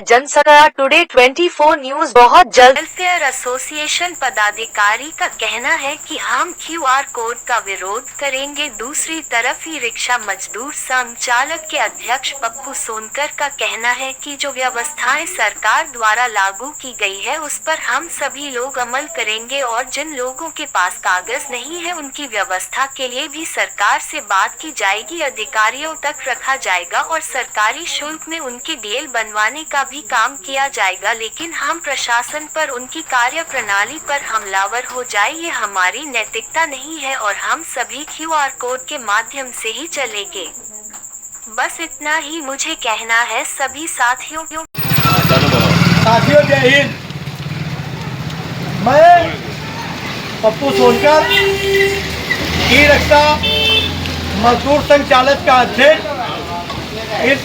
जनसंख्या today 24 news बहुत जल्द। वेलफेयर एसोसिएशन पदाधिकारी का कहना है कि हम क्यूआर कोड का विरोध करेंगे। दूसरी तरफ ई रिक्शा मजदूर संघ चालक के अध्यक्ष पप्पू सोनकर का कहना है कि जो व्यवस्थाएं सरकार द्वारा लागू की गई है उस पर हम सभी लोग अमल करेंगे और जिन लोगों के पास कागज नहीं है उनकी व्यवस्था के लिए भी सरकार से बात की जाएगी, अधिकारियों तक रखा जाएगा और सरकारी शुल्क में उनके डीएल बनवाने का भी काम किया जाएगा। लेकिन हम प्रशासन पर, उनकी कार्य प्रणाली पर हमलावर हो जाए ये हमारी नैतिकता नहीं है और हम सभी क्यूआर कोड के माध्यम से ही चलेंगे। बस इतना ही मुझे कहना है सभी साथियों। जय हिंद। मैं पप्पू सोनकर, ई रिक्शा मजदूर संघ चालक का अध्यक्ष, इस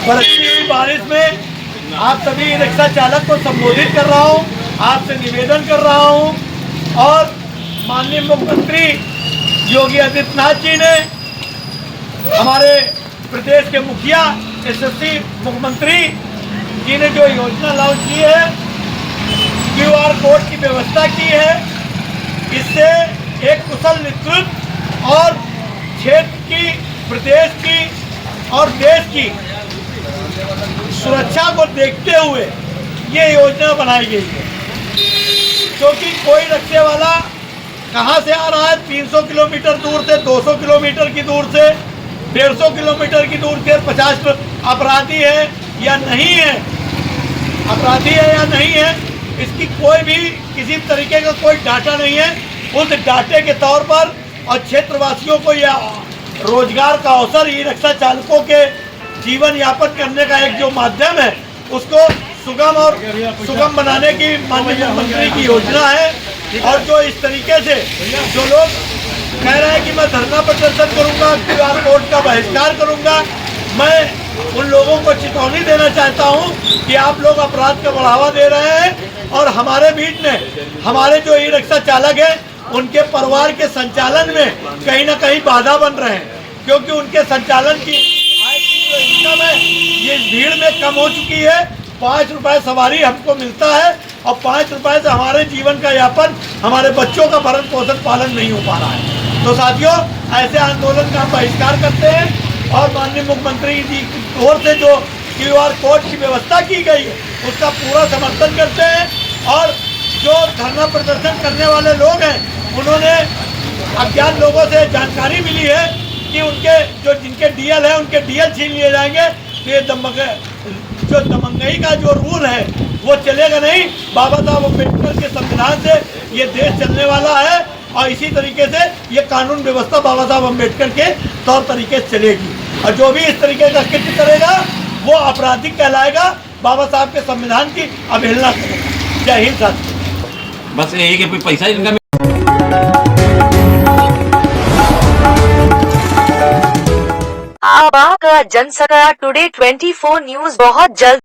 बरसती हुई बारिश में आप सभी ई रिक्शा चालक को संबोधित कर रहा हूं, आपसे निवेदन कर रहा हूं। और माननीय मुख्यमंत्री योगी आदित्यनाथ जी ने, हमारे प्रदेश के मुखिया यशस्वी मुख्यमंत्री जी ने जो योजना लॉन्च की है, क्यूआर कोड की व्यवस्था की है, इससे एक कुशल नेतृत्व और क्षेत्र की, प्रदेश की और देश की सुरक्षा को देखते हुए ये योजना बनाई गई है। क्योंकि कोई रिक्शे वाला कहाँ से आ रहा है, 300 किलोमीटर दूर से, 200 किलोमीटर की दूर से, 150 किलोमीटर की दूर से, 50 अपराधी है या नहीं है, अपराधी है या नहीं है, इसकी कोई भी किसी तरीके का कोई डाटा नहीं है। उस डाटे के तौर पर और क्षेत्रवासियों को यह रोजगार का अवसर, ई रिक्शा चालकों के जीवन यापन करने का एक जो माध्यम है उसको सुगम बनाने की माननीय मुख्यमंत्री की योजना है। और जो इस तरीके से जो लोग कह रहे हैं कि मैं धरना प्रदर्शन करूंगा, क्यूआर कोड का बहिष्कार करूंगा, मैं उन लोगों को चेतावनी देना चाहता हूं कि आप लोग अपराध का बढ़ावा दे रहे हैं और हमारे बीच में हमारे जो ई रिक्शा चालक है उनके परिवार के संचालन में कहीं ना कहीं बाधा बन रहे हैं। क्योंकि उनके संचालन की आय की जो इनकम है ये भीड़ में कम हो चुकी है। 5 रुपए सवारी हमको मिलता है और 5 रुपए से हमारे जीवन का यापन, हमारे बच्चों का भरण पोषण पालन नहीं हो पा रहा है। तो साथियों, ऐसे आंदोलन का बहिष्कार करते हैं और माननीय मुख्यमंत्री जी की ओर से जो क्यूआर कोड की व्यवस्था की गई है उसका पूरा समर्थन करते हैं। और जो धरना प्रदर्शन करने वाले लोग हैं उन्होंने अज्ञात लोगों से जानकारी मिली है कि उनके जो जिनके डीएल है उनके डीएल छीन लिए जाएंगे। तो ये जो दमंगई का जो रूल है वो चलेगा नहीं। बाबा साहब अम्बेडकर के संविधान से ये देश चलने वाला है और इसी तरीके से ये कानून व्यवस्था बाबा साहब अम्बेडकर के तौर तरीके से चलेगी। और जो भी इस तरीके का कृत्य करेगा वो आपराधिक कहलाएगा, बाबा साहब के संविधान की अवहेलना करेगा। जय हिंद साथी। बस यही कि पैसा इनका जनसंख्या टुडे 24 न्यूज बहुत जल्द।